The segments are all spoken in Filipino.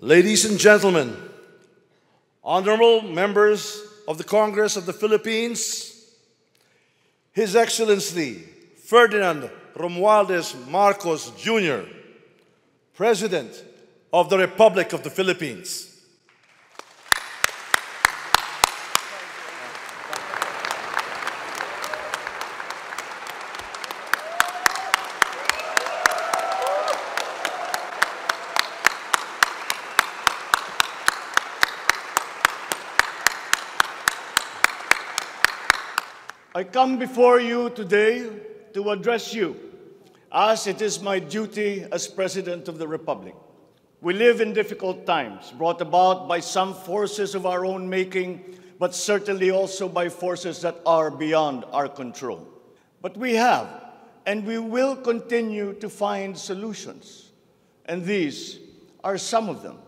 Ladies and gentlemen, honorable members of the Congress of the Philippines, His Excellency Ferdinand Romualdez Marcos Jr., President of the Republic of the Philippines. I come before you today to address you, as it is my duty as President of the Republic. We live in difficult times, brought about by some forces of our own making, but certainly also by forces that are beyond our control. But we have, and we will continue to find solutions, and these are some of them.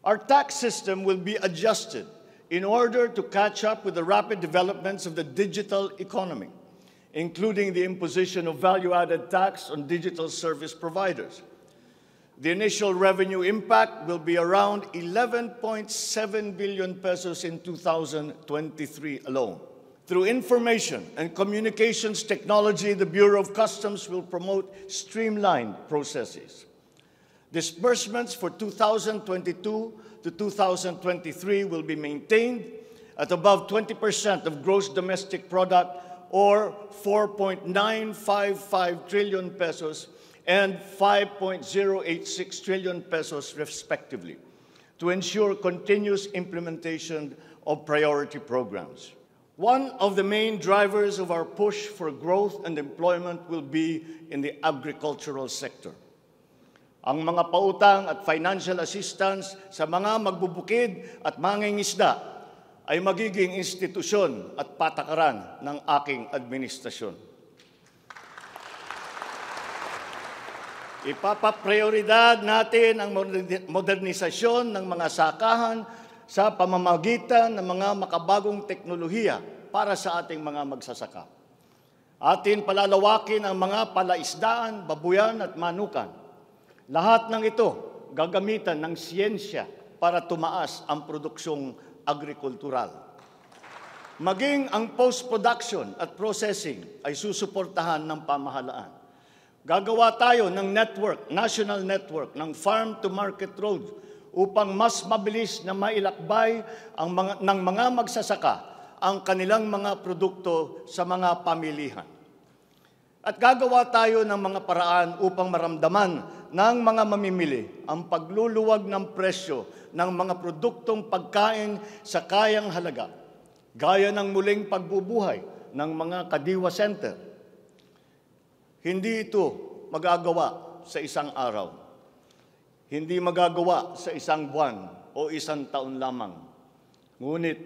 Our tax system will be adjusted in order to catch up with the rapid developments of the digital economy, including the imposition of value-added tax on digital service providers. The initial revenue impact will be around 11.7 billion pesos in 2023 alone. Through information and communications technology, the Bureau of Customs will promote streamlined processes. Disbursements for 2022 to 2023 will be maintained at above 20% of gross domestic product, or 4.955 trillion pesos and 5.086 trillion pesos respectively, to ensure continuous implementation of priority programs. One of the main drivers of our push for growth and employment will be in the agricultural sector. Ang mga pautang at financial assistance sa mga magbubukid at mangingisda ay magiging institusyon at patakaran ng aking administrasyon. Ipapaprioridad natin ang modernisasyon ng mga sakahan sa pamamagitan ng mga makabagong teknolohiya para sa ating mga magsasaka. Atin palalawakin ang mga palaisdaan, babuyan at manukan. Lahat ng ito gagamitan ng siyensya para tumaas ang produksyong agrikultural. Maging ang post-production at processing ay susuportahan ng pamahalaan. Gagawa tayo ng national network ng farm-to-market road upang mas mabilis na mailakbay ng mga magsasaka ang kanilang mga produkto sa mga pamilihan. At gagawa tayo ng mga paraan upang maramdaman ng mga mamimili ang pagluluwag ng presyo ng mga produktong pagkain sa kayang halaga, gaya ng muling pagbubuhay ng mga Kadiwa Center. Hindi ito magagawa sa isang araw. Hindi magagawa sa isang buwan o isang taon lamang. Ngunit,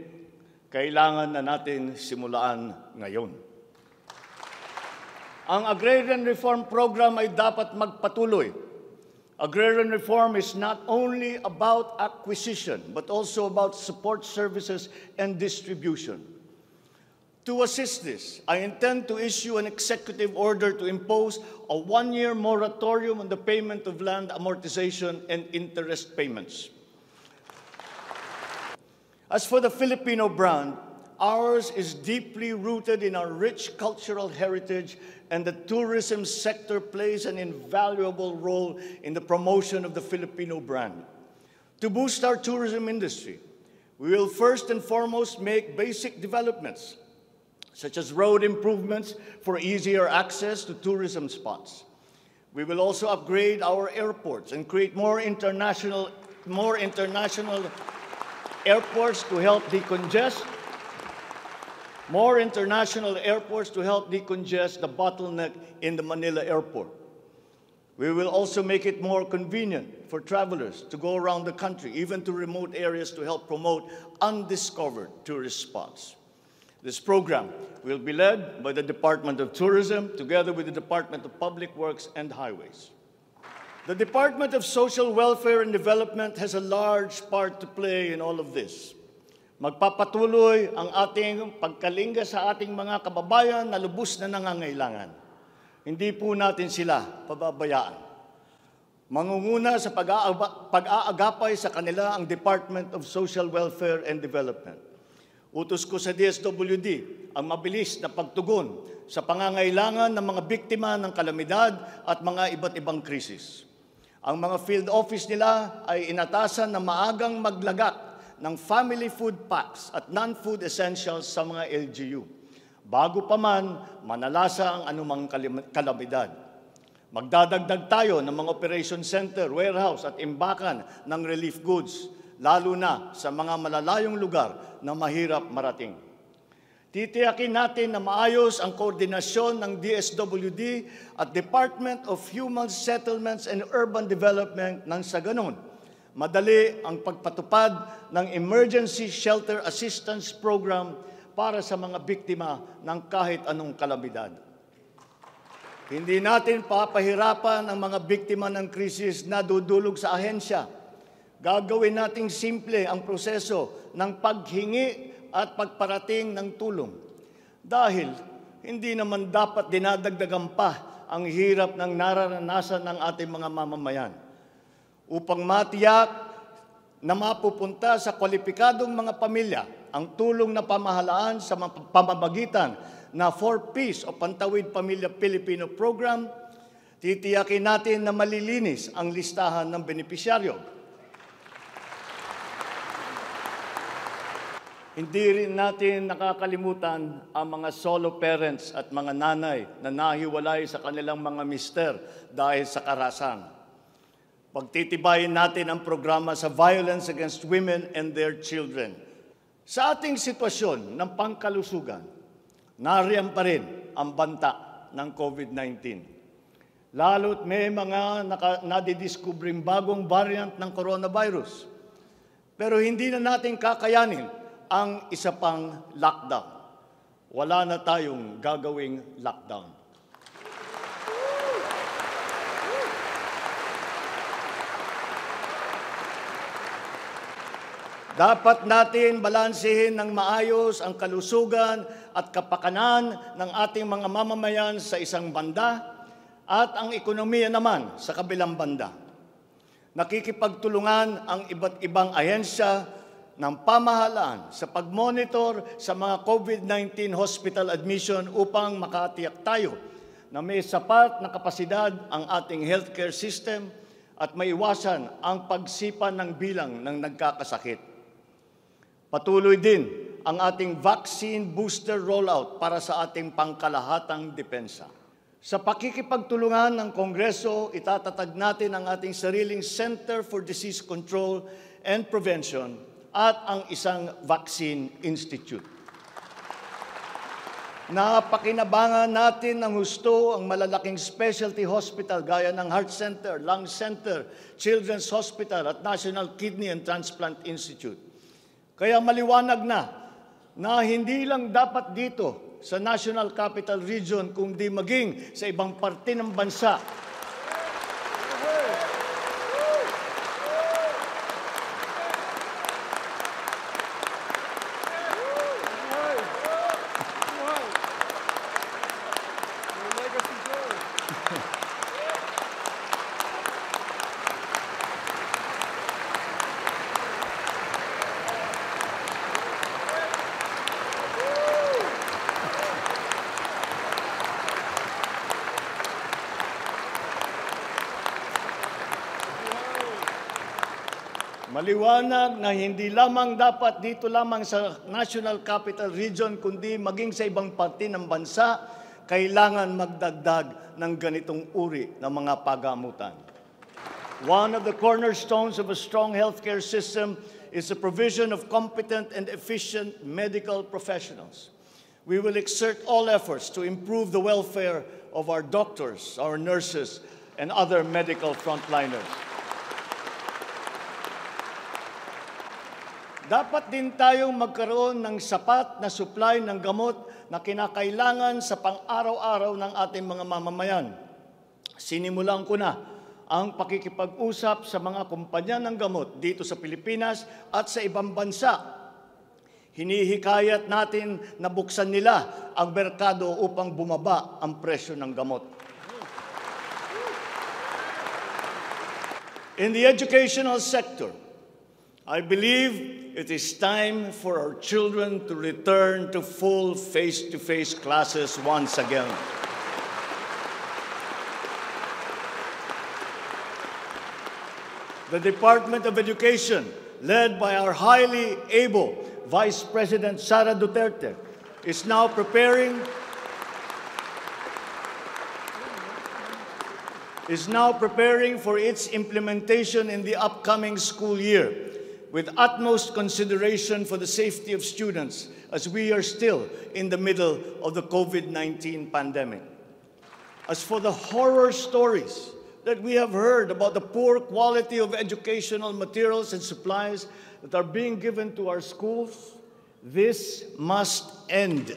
kailangan na natin simulaan ngayon. Ang Agrarian Reform Program ay dapat magpatuloy. Agrarian reform is not only about acquisition, but also about support services and distribution. To assist this, I intend to issue an executive order to impose a one-year moratorium on the payment of land amortization and interest payments. As for the Filipino brand, ours is deeply rooted in our rich cultural heritage, and the tourism sector plays an invaluable role in the promotion of the Filipino brand. To boost our tourism industry, we will first and foremost make basic developments, such as road improvements for easier access to tourism spots. We will also upgrade our airports and create more international airports to help decongest the bottleneck in the Manila airport. We will also make it more convenient for travelers to go around the country, even to remote areas, to help promote undiscovered tourist spots. This program will be led by the Department of Tourism, together with the Department of Public Works and Highways. The Department of Social Welfare and Development has a large part to play in all of this. Magpapatuloy ang ating pagkalinga sa ating mga kababayan na lubos na nangangailangan. Hindi po natin sila pababayaan. Mangunguna sa pag-aagapay sa kanila ang Department of Social Welfare and Development. Utos ko sa DSWD ang mabilis na pagtugon sa pangangailangan ng mga biktima ng kalamidad at mga iba't ibang krisis. Ang mga field office nila ay inatasan na maagang maglagak ng family food packs at non-food essentials sa mga LGU, bago pa man manalasa ang anumang kalamidad. Magdadagdag tayo ng mga operation center, warehouse at imbakan ng relief goods, lalo na sa mga malalayong lugar na mahirap marating. Titiyakin natin na maayos ang koordinasyon ng DSWD at Department of Human Settlements and Urban Development nang sa ganon, madali ang pagpatupad ng Emergency Shelter Assistance Program para sa mga biktima ng kahit anong kalamidad. Hindi natin papahirapan ang mga biktima ng krisis na dudulog sa ahensya. Gagawin nating simple ang proseso ng paghingi at pagparating ng tulong. Dahil hindi naman dapat dinadagdagan pa ang hirap ng nararanasan ng ating mga mamamayan. Upang matiyak na mapupunta sa kwalipikadong mga pamilya ang tulong na pamahalaan sa pamamagitan na 4Ps o Pantawid Pamilya Pilipino Program, titiyakin natin na malilinis ang listahan ng benepisyaryo. Hindi rin natin nakakalimutan ang mga solo parents at mga nanay na nahiwalay sa kanilang mga mister dahil sa karahasan. Pagtitibayin natin ang programa sa violence against women and their children. Sa ating sitwasyon ng pangkalusugan, nariyan pa rin ang banta ng COVID-19. Lalo't may mga nadidiscovering bagong variant ng coronavirus. Pero hindi na natin kakayanin ang isa pang lockdown. Wala na tayong gagawing lockdown. Dapat natin balansehin ng maayos ang kalusugan at kapakanan ng ating mga mamamayan sa isang banda at ang ekonomiya naman sa kabilang banda. Nakikipagtulungan ang iba't ibang ahensya ng pamahalaan sa pag-monitor sa mga COVID-19 hospital admission upang makatiyak tayo na may sapat na kapasidad ang ating healthcare system at maiwasan ang pagsipa ng bilang ng nagkakasakit. Patuloy din ang ating vaccine booster rollout para sa ating pangkalahatang depensa. Sa pakikipagtulungan ng Kongreso, itatatag natin ang ating sariling Center for Disease Control and Prevention at ang isang Vaccine Institute. Napakinabangan natin ng husto ang malalaking specialty hospital gaya ng Heart Center, Lung Center, Children's Hospital at National Kidney and Transplant Institute. Kaya maliwanag na hindi lang dapat dito sa National Capital Region kundi maging sa ibang parte ng bansa. Maliwanag na hindi lamang dapat dito lamang sa National Capital Region, kundi maging sa ibang parte ng bansa, kailangan magdagdag ng ganitong uri ng mga pagamutan. One of the cornerstones of a strong healthcare system is the provision of competent and efficient medical professionals. We will exert all efforts to improve the welfare of our doctors, our nurses, and other medical frontliners. Dapat din tayong magkaroon ng sapat na supply ng gamot na kinakailangan sa pang-araw-araw ng ating mga mamamayan. Sinimulan ko na ang pakikipag-usap sa mga kumpanya ng gamot dito sa Pilipinas at sa ibang bansa. Hinihikayat natin na buksan nila ang merkado upang bumaba ang presyo ng gamot. In the educational sector, I believe it is time for our children to return to full face-to-face classes once again. The Department of Education, led by our highly able Vice President Sara Duterte, is now preparing for its implementation in the upcoming school year, with utmost consideration for the safety of students, as we are still in the middle of the COVID-19 pandemic. As for the horror stories that we have heard about the poor quality of educational materials and supplies that are being given to our schools, this must end.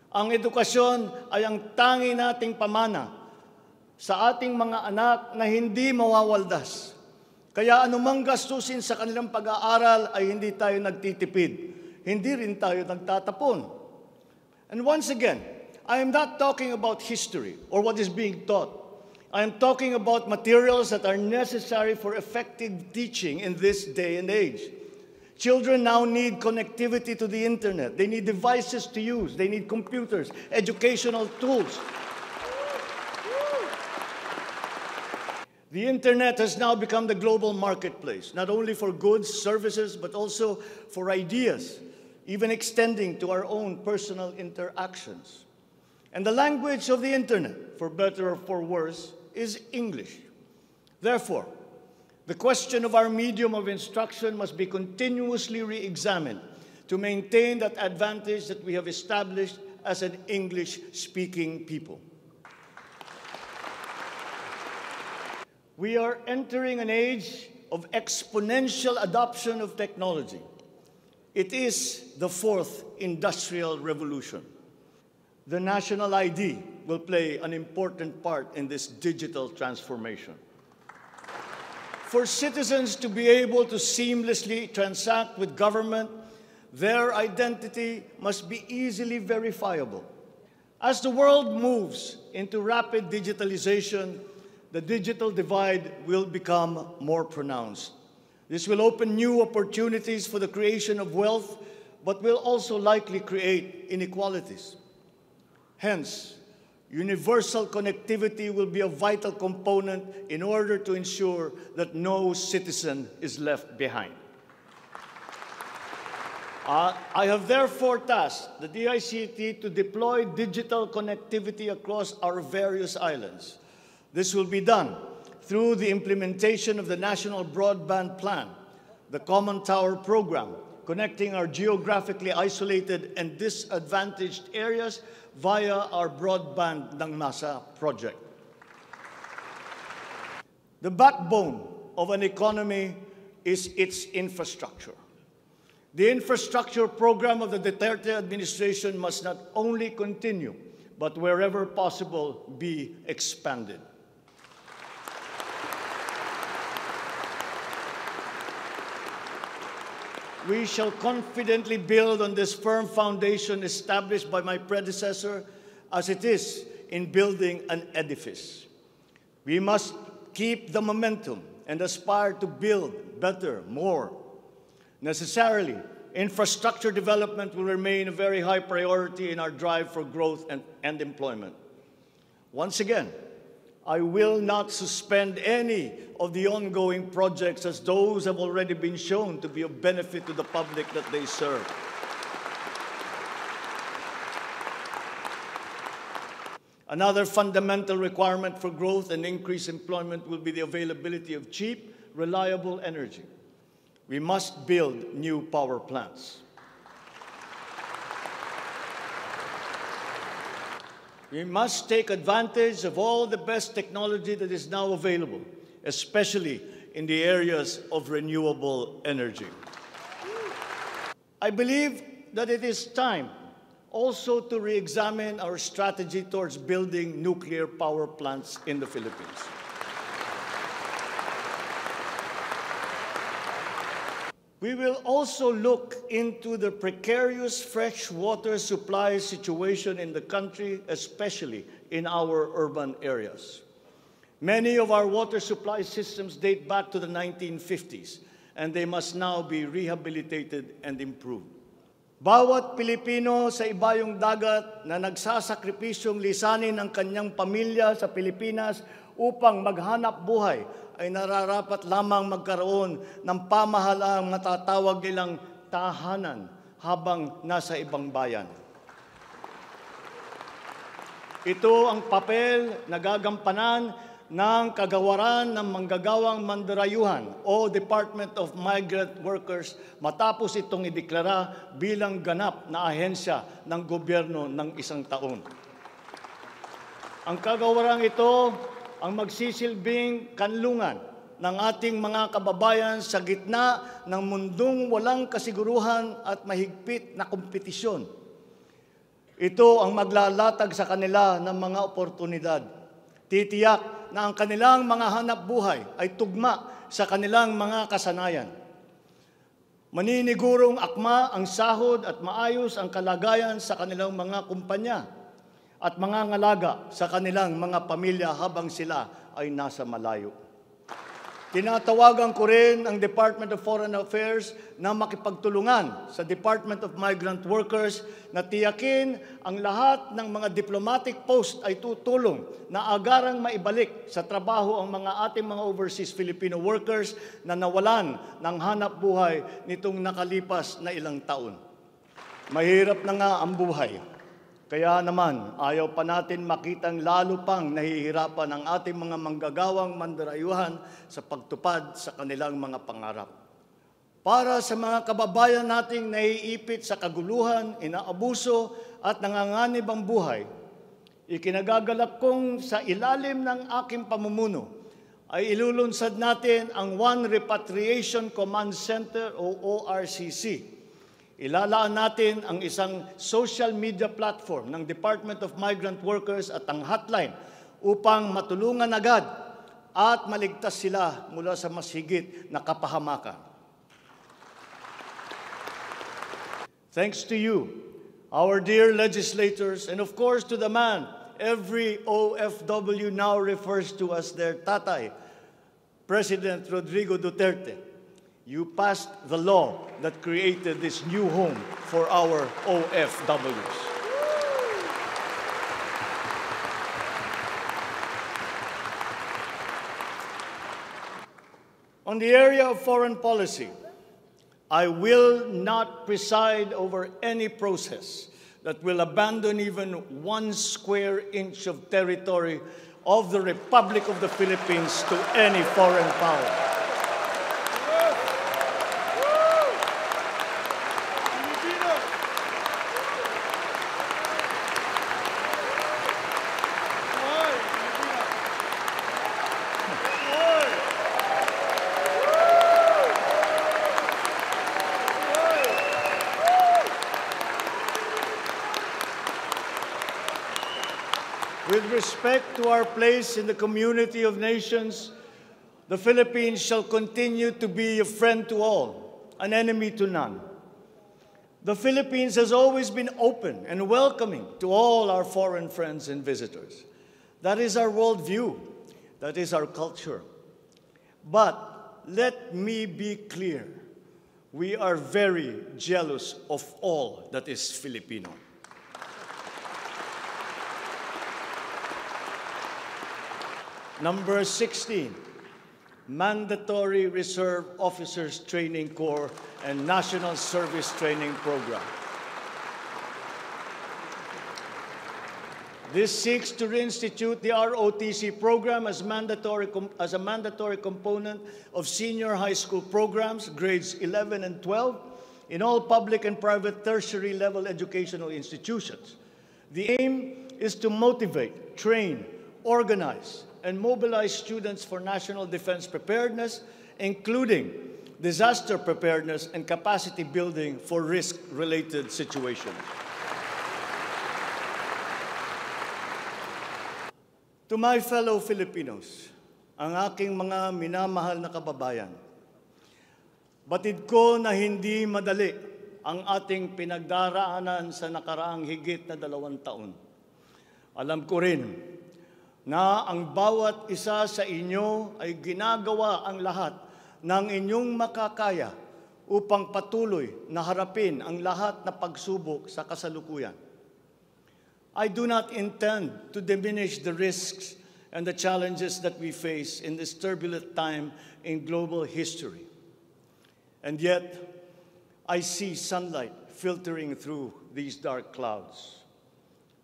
Ang edukasyon ay ang tangi nating pamana sa ating mga anak na hindi mawawaldas. Kaya anumang gastusin sa kanilang pag-aaral ay hindi tayo nagtitipid. Hindi rin tayo nagtatapon. And once again, I am not talking about history or what is being taught. I am talking about materials that are necessary for effective teaching in this day and age. Children now need connectivity to the internet. They need devices to use. They need computers, educational tools. The internet has now become the global marketplace, not only for goods, services, but also for ideas, even extending to our own personal interactions. And the language of the internet, for better or for worse, is English. Therefore, the question of our medium of instruction must be continuously re-examined to maintain that advantage that we have established as an English-speaking people. We are entering an age of exponential adoption of technology. It is the fourth industrial revolution. The national ID will play an important part in this digital transformation. For citizens to be able to seamlessly transact with government, their identity must be easily verifiable. As the world moves into rapid digitalization, the digital divide will become more pronounced. This will open new opportunities for the creation of wealth, but will also likely create inequalities. Hence, universal connectivity will be a vital component in order to ensure that no citizen is left behind. I have therefore tasked the DICT to deploy digital connectivity across our various islands. This will be done through the implementation of the National Broadband Plan, the Common Tower Program, connecting our geographically isolated and disadvantaged areas via our Broadband ng Masa project. The backbone of an economy is its infrastructure. The infrastructure program of the Duterte administration must not only continue, but wherever possible, be expanded. We shall confidently build on this firm foundation established by my predecessor, as it is in building an edifice. We must keep the momentum and aspire to build better, more. Necessarily, infrastructure development will remain a very high priority in our drive for growth and employment. Once again, I will not suspend any of the ongoing projects, as those have already been shown to be of benefit to the public that they serve. Another fundamental requirement for growth and increased employment will be the availability of cheap, reliable energy. We must build new power plants. We must take advantage of all the best technology that is now available, especially in the areas of renewable energy. I believe that it is time also to re-examine our strategy towards building nuclear power plants in the Philippines. We will also look into the precarious freshwater supply situation in the country, especially in our urban areas. Many of our water supply systems date back to the 1950s, and they must now be rehabilitated and improved. Bawat Pilipino sa ibayong dagat na nagsasakripisyong lisanin ang kanyang pamilya sa Pilipinas upang maghanap buhay ay nararapat lamang magkaroon ng pamahalaang matatawag nilang tahanan habang nasa ibang bayan. Ito ang papel na gagampanan ng kagawaran ng manggagawang mandarayuhan o Department of Migrant Workers matapos itong ideklara bilang ganap na ahensya ng gobyerno ng isang taon. Ang kagawarang ito ang magsisilbing kanlungan ng ating mga kababayan sa gitna ng mundong walang kasiguruhan at mahigpit na kompetisyon. Ito ang maglalatag sa kanila ng mga oportunidad. Titiyak na ang kanilang mga hanap buhay ay tugma sa kanilang mga kasanayan. Maninigurong akma ang sahod at maayos ang kalagayan sa kanilang mga kumpanya at mga ngalaga sa kanilang mga pamilya habang sila ay nasa malayo. Tinatawagan ko rin ang Department of Foreign Affairs na makipagtulungan sa Department of Migrant Workers na tiyakin ang lahat ng mga diplomatic post ay tutulong na agarang maibalik sa trabaho ang mga ating mga overseas Filipino workers na nawalan ng hanap buhay nitong nakalipas na ilang taon. Mahirap na nga ang buhay. Kaya naman, ayaw pa natin makitang lalo pang nahihirapan ang ating mga manggagawang mandarayuhan sa pagtupad sa kanilang mga pangarap. Para sa mga kababayan nating naiipit sa kaguluhan, inaabuso at nanganganib ang buhay, ikinagagalak kong sa ilalim ng aking pamumuno ay ilulunsad natin ang One Repatriation Command Center o ORCC. Ilalaan natin ang isang social media platform ng Department of Migrant Workers at ang hotline upang matulungan agad at maligtas sila mula sa mas higit na kapahamakan. Thanks to you, our dear legislators, and of course to the man every OFW now refers to as their tatay, President Rodrigo Duterte. You passed the law that created this new home for our OFWs. On the area of foreign policy, I will not preside over any process that will abandon even 1 square inch of territory of the Republic of the Philippines to any foreign power. With respect to our place in the community of nations, the Philippines shall continue to be a friend to all, an enemy to none. The Philippines has always been open and welcoming to all our foreign friends and visitors. That is our worldview. That is our culture. But let me be clear. We are very jealous of all that is Filipino. Number 16, Mandatory Reserve Officers Training Corps and National Service Training Program. This seeks to reinstitute the ROTC program as a mandatory component of senior high school programs, grades 11 and 12, in all public and private tertiary level educational institutions. The aim is to motivate, train, organize, and mobilize students for national defense preparedness, including disaster preparedness and capacity building for risk-related situations. To my fellow Filipinos, ang aking mga minamahal na kababayan, batid ko na hindi madali ang ating pinagdaraanan sa nakaraang higit na 2 taon. Alam ko rin na ang bawat isa sa inyo ay ginagawa ang lahat ng inyong makakaya upang patuloy na harapin ang lahat na pagsubok sa kasalukuyan. I do not intend to diminish the risks and the challenges that we face in this turbulent time in global history. And yet, I see sunlight filtering through these dark clouds.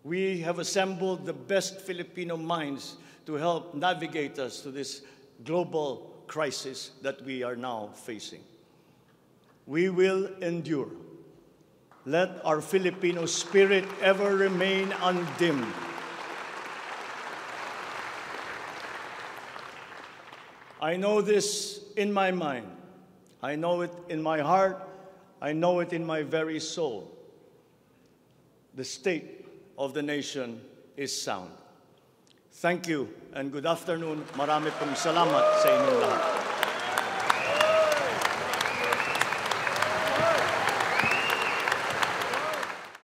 We have assembled the best Filipino minds to help navigate us to this global crisis that we are now facing. We will endure. Let our Filipino spirit ever remain undimmed. I know this in my mind. I know it in my heart. I know it in my very soul. The state of the nation is sound. Thank you and good afternoon. Marami pong salamat sa inyong lahat.